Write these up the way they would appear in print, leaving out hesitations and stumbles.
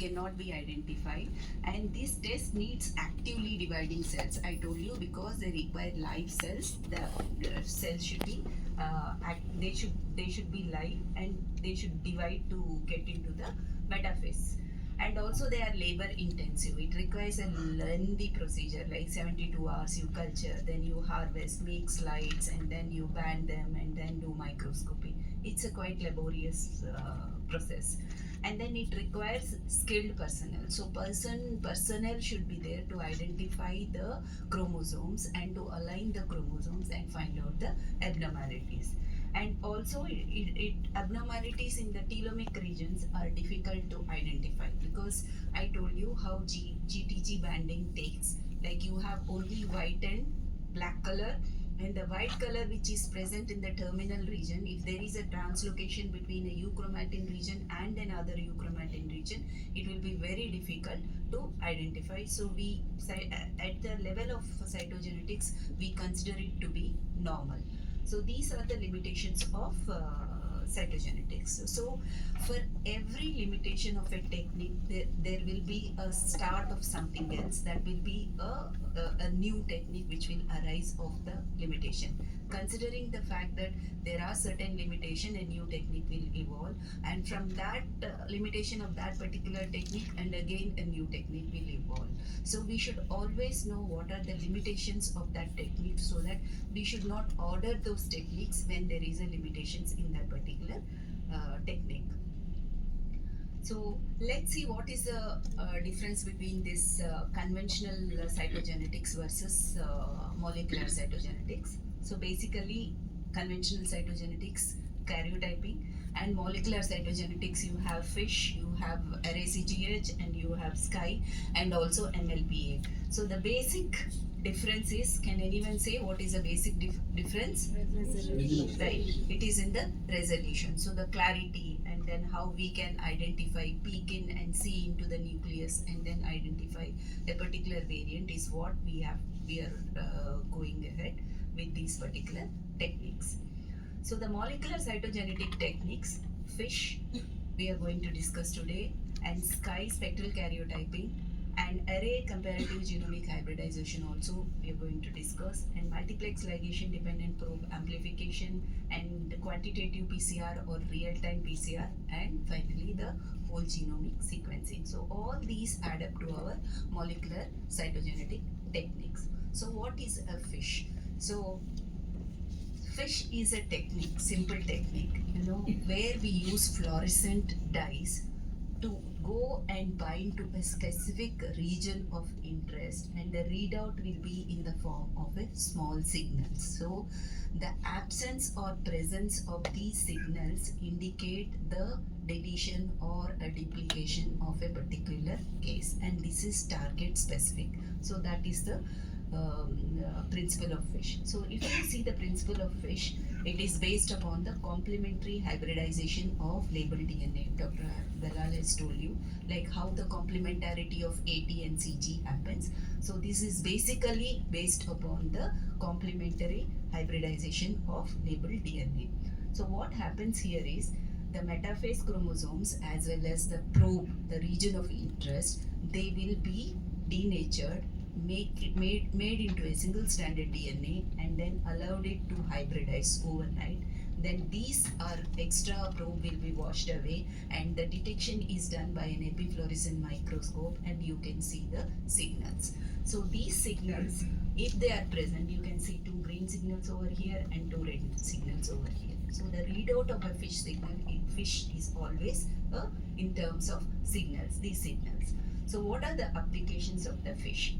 cannot be identified, and this test needs actively dividing cells. I told you, because they require live cells. The cells should be they should be live, and they should divide to get into the metaphase. And also they are labor intensive. It requires a lengthy procedure, like 72 hours you culture, then you harvest, make slides, and then you band them, and then do microscopy. It's a quite laborious process. And then it requires skilled personnel. So personnel should be there to identify the chromosomes and to align the chromosomes and find out the abnormalities. And also abnormalities in the telomic regions are difficult to identify, because I told you how GTG banding takes. Like, you have only white and black color, and the white color which is present in the terminal region, if there is a translocation between a euchromatin region and another euchromatin region, it will be very difficult to identify. So we at the level of cytogenetics, we consider it to be normal. So these are the limitations of cytogenetics. So for every limitation of a technique, there will be a start of something else. That will be a new technique which will arise of the limitation. Considering the fact that there are certain limitation, a new technique will evolve, and from that limitation of that particular technique, and again a new technique will evolve. So we should always know what are the limitations of that technique, so that we should not order those techniques when there is a limitations in that particular technique. So let's see what is the difference between this conventional cytogenetics versus molecular cytogenetics. So basically, conventional cytogenetics, karyotyping, and molecular cytogenetics, you have FISH, you have RACGH, and you have SCI, and also MLPA. So the basic difference is, can anyone say what is the basic difference? Resolution. Right, it is in the resolution. So the clarity, and then how we can identify, peek in and see into the nucleus, and then identify a particular variant is what we are going ahead with these particular techniques. So the molecular cytogenetic techniques, FISH, we are going to discuss today, and SCI, spectral karyotyping, and array comparative genomic hybridization also we are going to discuss, and multiplex ligation dependent probe amplification, and quantitative PCR or real-time PCR, and finally the whole genomic sequencing. So all these add up to our molecular cytogenetic techniques. So what is a FISH? So FISH is a technique, simple technique, where we use fluorescent dyes to go and bind to a specific region of interest, and the readout will be in the form of a small signal. So the absence or presence of these signals indicate the deletion or a duplication of a particular case, and this is target specific. So that is the principle of FISH. So if you see the principle of FISH, it is based upon the complementary hybridization of labeled DNA. Dr. Dalal has told you like how the complementarity of AT and CG happens. So this is basically based upon the complementary hybridization of labeled DNA. So what happens here is the metaphase chromosomes as well as the probe, the region of interest, they will be denatured, made into a single stranded DNA, and then allowed it to hybridize overnight. Then these are extra probe will be washed away, and the detection is done by an epifluorescent microscope, and you can see the signals. So these signals, if they are present, you can see two green signals over here and two red signals over here. So the readout of a FISH signal in FISH is always in terms of signals, these signals. So what are the applications of the FISH?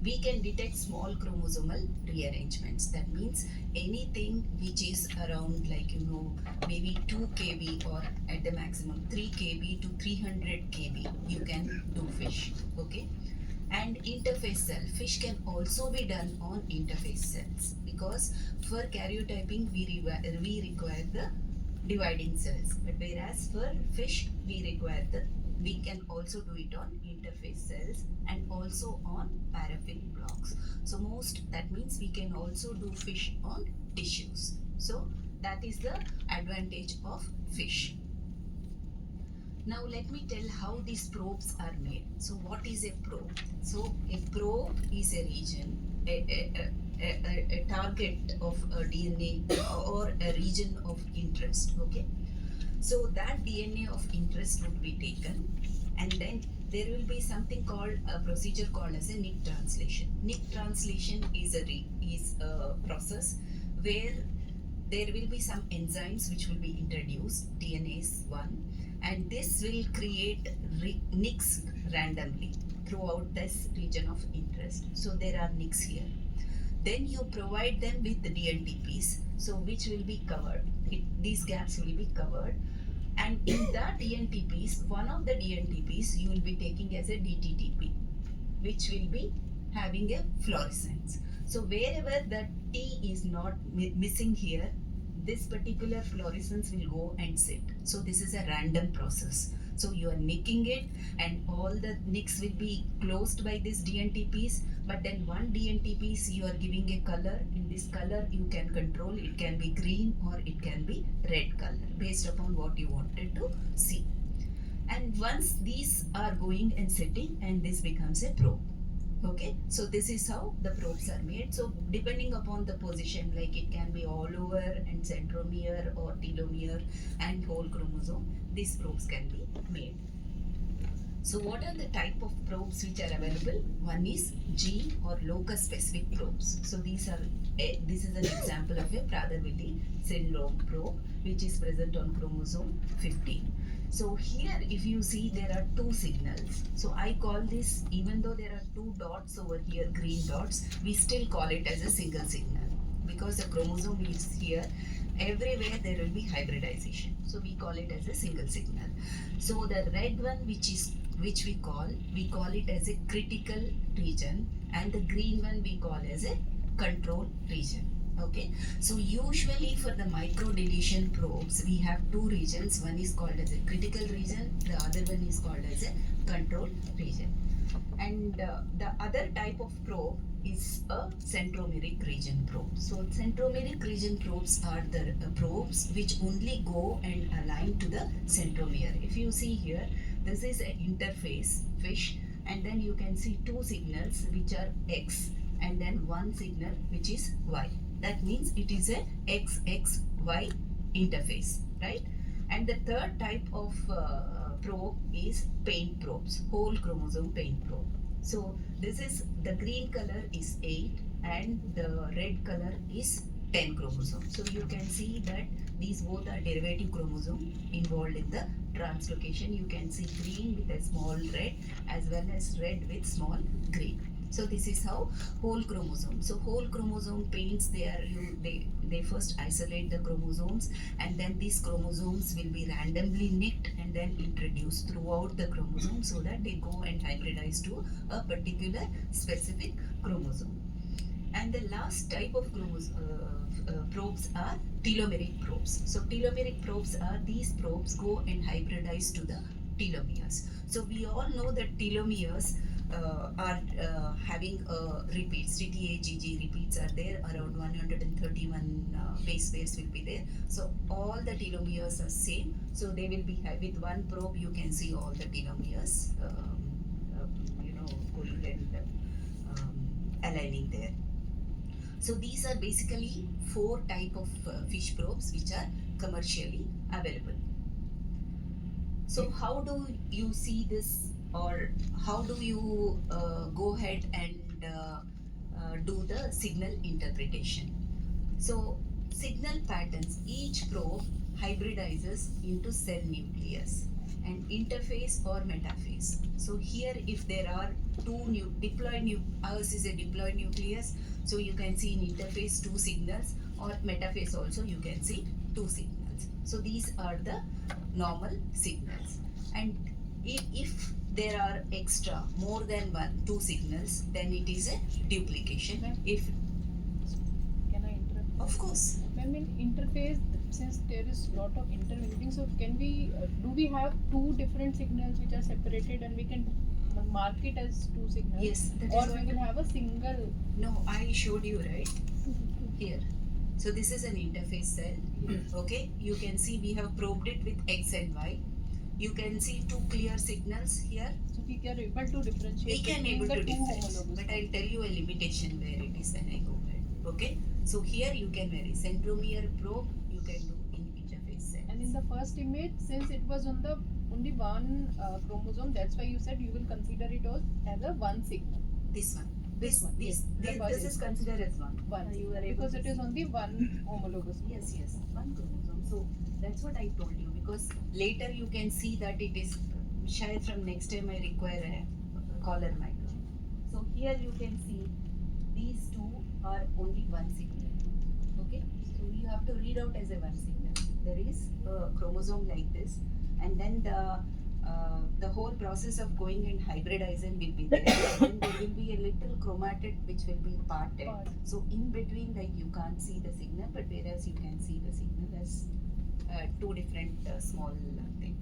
We can detect small chromosomal rearrangements. That means anything which is around maybe 2 kb or at the maximum 3 kb to 300 kb, you can do FISH. Okay. And interface cell. FISH can also be done on interface cells, because for karyotyping we require the dividing cells, but whereas for FISH we can also do it on interface cells and also on paraffin blocks. So that means we can also do FISH on tissues. So that is the advantage of FISH. Now let me tell how these probes are made. So what is a probe? So a probe is a region, a target of a DNA or a region of interest. Okay. So that DNA of interest would be taken, and then there will be something called a procedure called as a nick translation. Nick translation is a process where there will be some enzymes which will be introduced, DNase one, and this will create nicks randomly throughout this region of interest. So there are nicks here. Then you provide them with the DNTPs, so which will be covered. These gaps will be covered, and in that DNTPs, one of the DNTPs you will be taking as a DTTP, which will be having a fluorescence. So wherever the T is not missing here, this particular fluorescence will go and sit. So this is a random process. So you are nicking it, and all the nicks will be closed by these DNTPs, but then one DNTPs you are giving a color. In this color you can control, it can be green or it can be red color based upon what you wanted to see. And once these are going and setting, and this becomes a probe. Okay, so this is how the probes are made. So depending upon the position, like it can be all over and centromere or telomere and whole chromosome, these probes can be made. So what are the type of probes which are available? One is gene or locus specific probes. So this is an example of a Prader-Willi syndrome probe which is present on chromosome 15. So here if you see there are two signals. So I call this, even though there are two dots over here, green dots, we still call it as a single signal because the chromosome is here. Everywhere there will be hybridization. So we call it as a single signal. So the red one which we call it as a critical region, and the green one we call as a control region. Okay, so usually for the microdeletion probes we have two regions. One is called as a critical region, the other one is called as a control region. And the other type of probe is a centromeric region probe. So centromeric region probes are the probes which only go and align to the centromere. If you see here, this is an interface fish, and then you can see two signals which are X, and then one signal which is Y. That means it is a XXY interface, right? And the third type of probe is paint probes, whole chromosome paint probe. So this is, the green color is 8 and the red color is 10 chromosomes. So you can see that these both are derivative chromosome involved in the translocation. You can see green with a small red as well as red with small green. So this is how whole chromosome. So whole chromosome paints, they first isolate the chromosomes, and then these chromosomes will be randomly nicked and then introduced throughout the chromosome so that they go and hybridize to a particular specific chromosome. And the last type of probes are telomeric probes. So telomeric probes are, these probes go and hybridize to the telomeres. So we all know that telomeres are having repeats, TTAGG repeats are there, around 131 base pairs will be there. So all the telomeres are same. So they will be, with one probe you can see all the telomeres going and aligning there. So these are basically 4 type of fish probes which are commercially available. So how do you see this, or how do you go ahead and do the signal interpretation? So signal patterns, each probe hybridizes into cell nucleus and interphase or metaphase. So here if there are two ours is a diploid nucleus, so you can see in interphase 2 signals, or metaphase also you can see 2 signals. So these are the normal signals. And if there are extra, more than 2 signals, then it is a duplication. If Can I interrupt? of course. Ma'am, in interface, since there is lot of intermingling, so can we do we have 2 different signals which are separated and we can mark it as 2 signals? Yes, that Or is we what, will have a single. no, I showed you, right? Here. So this is an interface cell. Okay, you can see we have probed it with X and Y. You can see two clear signals here. So we are able to differentiate We can between able the to two differentiate, homologous. but I'll tell you a limitation where it is when I go ahead. Okay, so here you can vary centromere probe, you can do in interface cells. And in the first image, since it was on the only one chromosome, that's why you said you will consider it as a one signal. This one, This one, yes. The first this is considered as one. one You are able because to it is see. only one homologous. Yes, yes, one chromosome. So that's what I told you, because later you can see that it is shayad from next time I require a collar micro. So here you can see these two are only one signal. Okay, so you have to read out as a one signal. There is a chromosome like this, and then the whole process of going and hybridizing will be there. And then there will be a little chromatid which will be parted. So in between, like you can't see the signal, but whereas you can see the signal as two different small thing.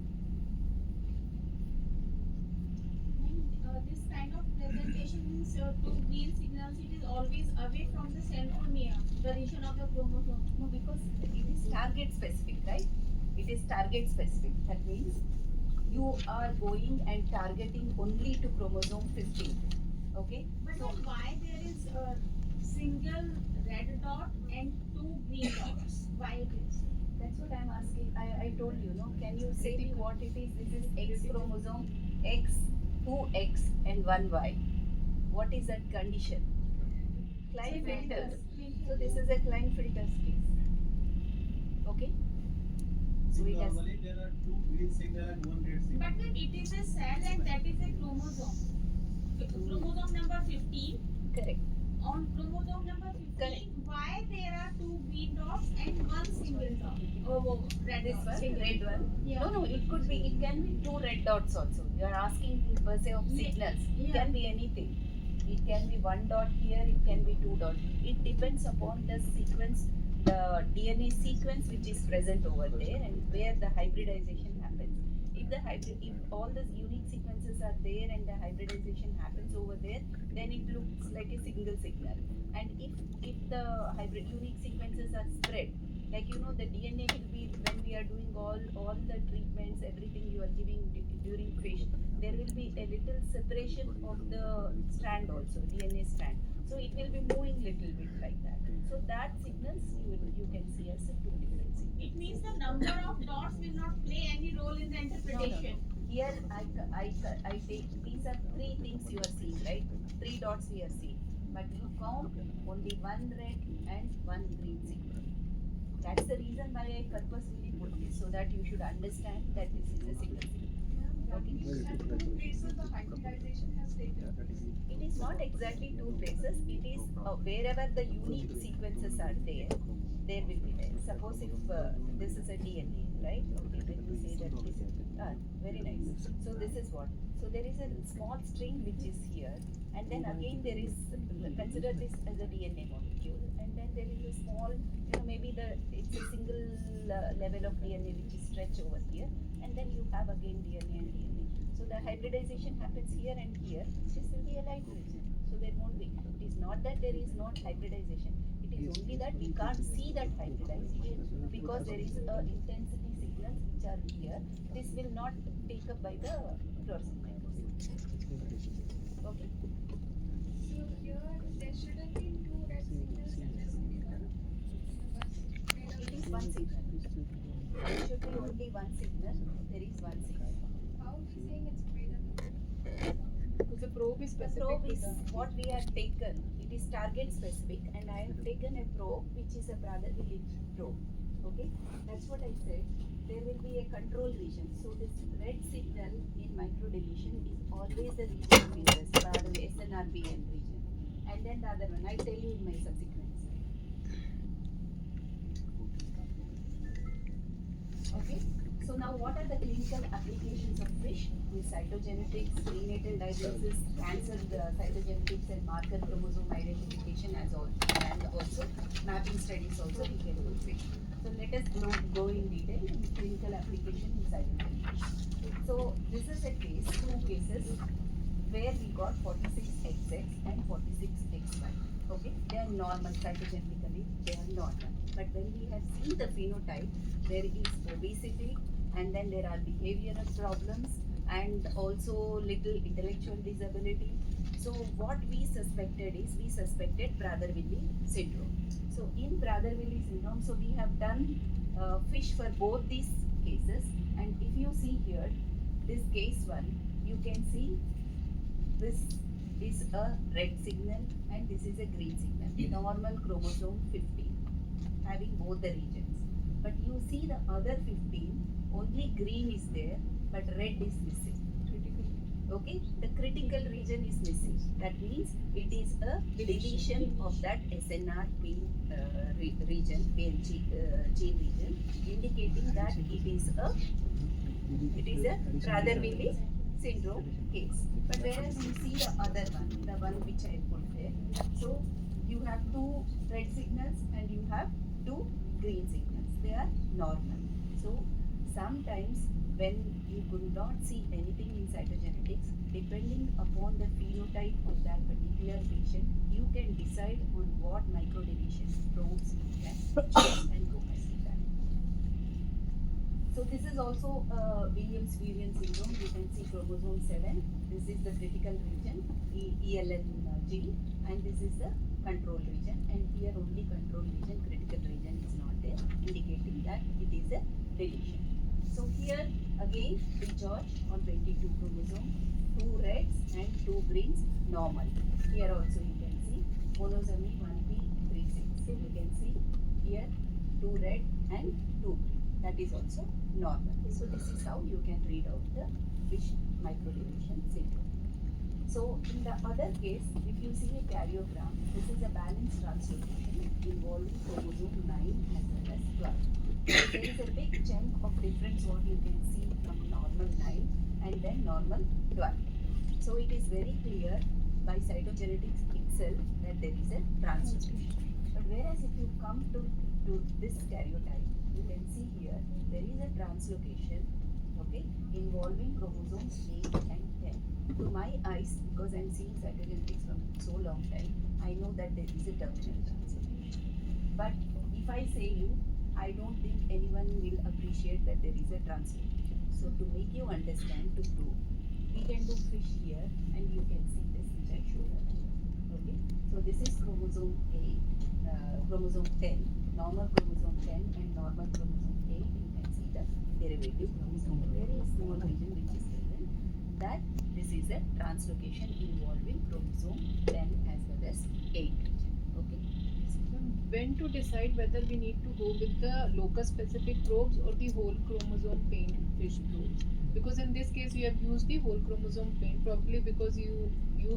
This kind of presentation means two green signals, it is always away from the centromere, the region of the chromosome. No, because it is target specific, right? It is target specific. That means you are going and targeting only to chromosome 15. Okay? But So then why there is a single red dot and two green dots? Why it is? that's what I'm asking. I told you, no? Can you say me what it is? This is X chromosome, X, 2X and 1Y. What is that condition? Klinefelter. So this is a Klinefelter's case. Okay? So it has. Normally there are two green signal and one red signal. But then it is a cell and that is a chromosome. Chromosome number 15. Correct. On chromosome number 15, Correct. why there are two green dots and one single dot? Oh, red This dot. one, red one. Yeah. No, it could be, it can be two red dots also. You are asking per se of Yeah. signals. It Yeah. can be anything. It can be one dot here, it can be two dots. It depends upon the sequence, the DNA sequence which is present over there and where the hybridization happens. If all the unique sequences are there and the hybridization happens over there, then it looks like a single signal. And if the unique sequences are spread, like the DNA will be, when we are doing all the treatments, everything you are giving during fish, there will be a little separation of the strand also, DNA strand. So it will be moving little bit like that. So that signals you can see as a two different signals. It means the number of dots will not play any role in the interpretation. Here I take, these are three things you are seeing, right? Three dots we are seeing. But you count only one red and one green signal. That's the reason why I purposefully put this, so that you should understand that this is a single signal. It is not exactly two places. It is wherever the unique sequences are there, there will be there. Suppose if this is a DNA, right? Okay, when you say that this is very nice. So this is what? So there is a small string which is here, and then again there is, consider this as a DNA molecule, and then there is a small, maybe it's a single level of DNA which is stretched over here, and then you have again DNA and DNA. So the hybridization happens here and here. This will be a light region. So there won't be. It is not that there is not hybridization. It is only that we can't see that hybridization because there is a intensity signals which are here. This will not take up by the fluorescent microscope. Okay. So here there shouldn't be two red signals and there should be one. It is one signal. There should be only one signal. There is one signal. How are we saying it's greater? Because the probe is The specific probe to is the. what we have taken. It is target specific, and I have taken a probe which is a Prader-Willi probe. Okay, that's what I said. There will be a control region. So this red signal in microdeletion is always the region of interest, SNRBN region. And then the other one, I'll tell you in my subsequent slide. Okay. So now what are the clinical applications of FISH in cytogenetics, prenatal diagnosis, cancer cytogenetics and marker chromosome identification and also mapping studies also we can do FISH. So let us go in detail in clinical application in cytogenetics. So this is a case, two cases where we got 46XX and 46XY. Okay, they are normal cytogenetically, they are normal. But when we have seen the phenotype, there is obesity and then there are behavioral problems and also little intellectual disability. So what we suspected Prader-Willi syndrome. So in Prader-Willi syndrome, so we have done fish for both these cases, and if you see here, this case 1, you can see this is a red signal and this is a green signal, normal chromosome 15, having both the regions. But you see the other 15, only green is there, but red is missing. Okay, the critical region is missing. That means it is a deletion of that SNRP region, gene region, indicating that it is a Prader-Willi syndrome case. But whereas you see the other one, the one which I put there, so you have 2 red signals and you have 2 green signals. They are normal. So sometimes when you could not see anything in cytogenetics, depending upon the phenotype of that particular patient, you can decide on what microdeletion probes you can choose and go ahead with that. So this is also Williams-Varian syndrome. You can see chromosome 7. This is the critical region, ELN-G, and this is the control region. And here only control region, critical region is not there, indicating that it is a deletion. So here again, George on 22 chromosome, 2 reds and 2 greens, normal. Here also you can see monosomy 1p36. So you can see here 2 red and 2 green. That is also normal. So this is how you can read out the fish microdeletion syndrome. So in the other case, if you see a karyogram, this is a balanced translocation involving chromosome 9 as well as 12. There is a big chunk of difference what you can see from normal 9 and then normal 12. So it is very clear by cytogenetics itself that there is a translocation. But whereas if you come to this karyotype, you can see here there is a translocation, okay, involving chromosomes 8 and 10. To my eyes, because I am seeing cytogenetics from so long time, I know that there is a terminal translocation. But if I say you, I don't think anyone will appreciate that there is a translocation. So to make you understand, to prove, we can do fish here and you can see this which I showed earlier. Okay, so this is chromosome 8, chromosome 10, normal chromosome 10 and normal chromosome 8. You can see the derivative chromosome, a very small region which is present, that this is a translocation involving chromosome 10 as well as 8 region. Okay. When to decide whether we need to go with the locus specific probes or the whole chromosome paint fish probes? Because in this case you have used the whole chromosome paint, probably because you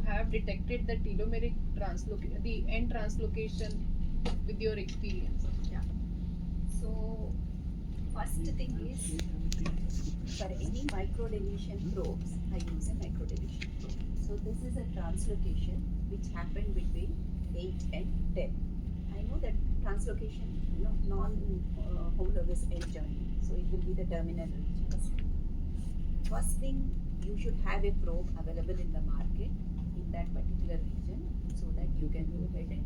have detected the telomeric translocation, the end translocation with your experience. So first thing is, for any microdeletion probes, I use a microdeletion probe. So this is a translocation which happened between 8 and 10. I know that translocation, non-homologous end joining, so it will be the terminal regions. First thing, you should have a probe available in the market in that particular region, so that you can go ahead and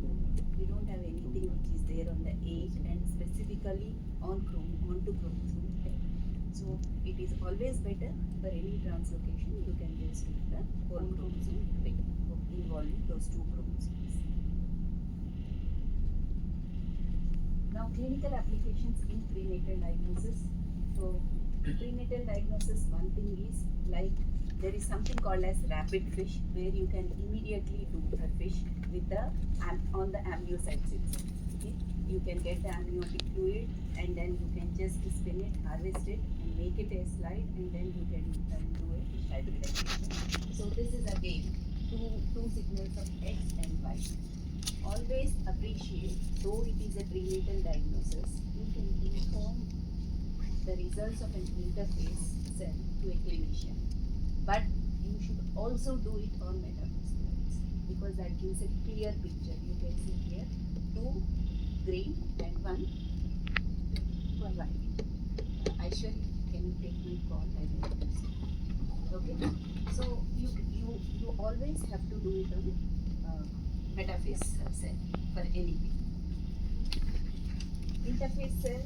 you don't have anything which is there on the 8 and specifically onto chromosome 10. So it is always better for any translocation, you can just do the whole chromosome involving those 2 chromosomes. Now clinical applications in prenatal diagnosis. So prenatal diagnosis, one thing is, like, there is something called as rapid fish, where you can immediately do a fish with the on the amniocytes itself. Okay, you can get the amniotic fluid and then you can just spin it, harvest it, and make it a slide, and then you can do a fish hybridization. So this is again two signals of X and Y. Always appreciate, though it is a prenatal diagnosis, you can inform the results of an interface cell to a clinician. But you should also do it on metaphysics, because that gives a clear picture. You can see here 2 green and 1 white. Aishwarya, can you take my call? I will use it. Okay. So you always have to do it on metaphase cell for anything. Interface cell,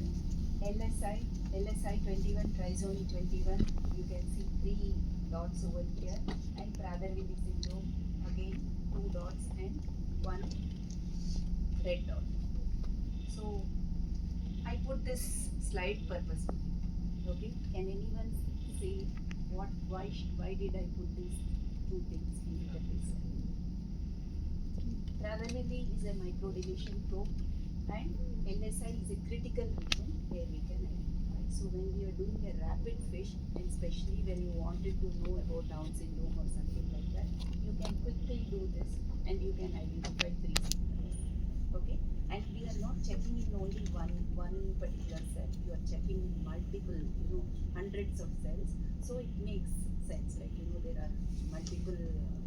LSI, LSI 21, trisomy 21, you can see 3 dots over here, and Prader-Willi syndrome, again 2 dots and 1 red dot. So I put this slide purposely. Okay, can anyone say why did I put these two things in interface? Prader-Willi is a microdeletion probe, and LSI is a critical region where we can identify. So when we are doing a rapid FISH, and especially when you wanted to know about Down syndrome or something like that, you can quickly do this and you can identify 3 signals. Okay, and we are not checking in only one particular cell. You are checking in multiple, hundreds of cells. So it makes sense, like there are multiple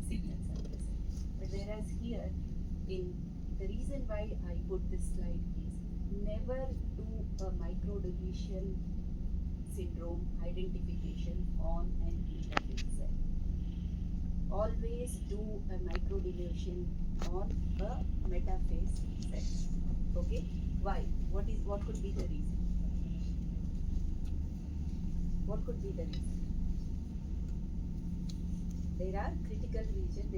signals at present. But whereas here, the reason why I put this slide is never do a microdeletion syndrome identification on an interface cell. Always do a microdeletion on a metaphase cell. Okay? Why? What could be the reason? What could be the reason? There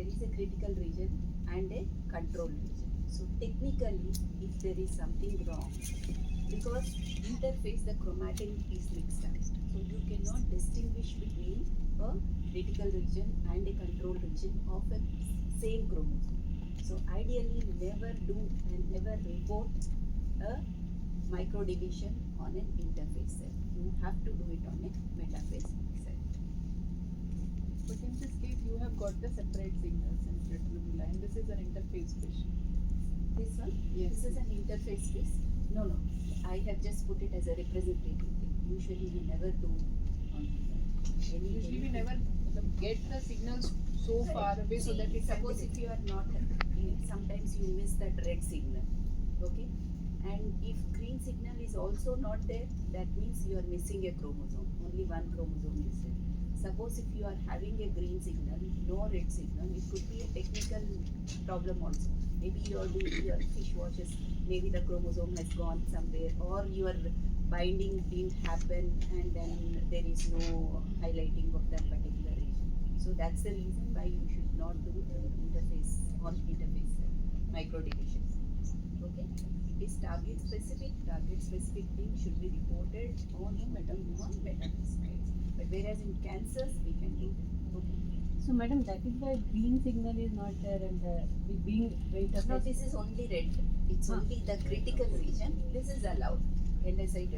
is a critical region and a control region. So technically, if there is something wrong, because interface the chromatin is mixed up, so you cannot distinguish between a critical region and a control region of a same chromosome. So ideally, never do and never report a microdeletion on an interface cell. You have to do it on a metaphase cell. But in this case, you have got the separate signals in reticulum and this is an interface FISH. This one? Yes. This is an interface case. No. I have just put it as a representative thing. Usually we never do on Usually we never get the signals so far away so that it can suppose be if you are not, sometimes you miss that red signal. Okay? And if green signal is also not there, that means you are missing a chromosome. Only one chromosome is there. Suppose if you are having a green signal, no red signal, it could be a technical problem also. Maybe you are doing your FISH washes, maybe the chromosome has gone somewhere, or your binding didn't happen and then there is no highlighting of that particular region. So that's the reason why you should not do interface microdeletions. Okay? It is target specific thing should be reported on metaphase. But whereas in cancers we can do that. Okay. So, madam, that is why green signal is not there and the being weight of No, this is only red. It's only the critical region. This is allowed. LSI 20,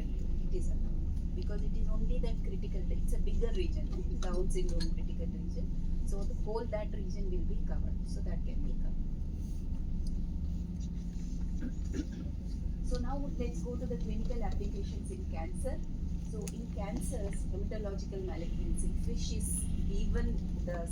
it is allowed. Because it is only that critical, it's a bigger region, Down syndrome critical region. So the whole that region will be covered. So that can be covered. So now let's go to the clinical applications in cancer. So in cancers, hematological malignancy, FISH is given the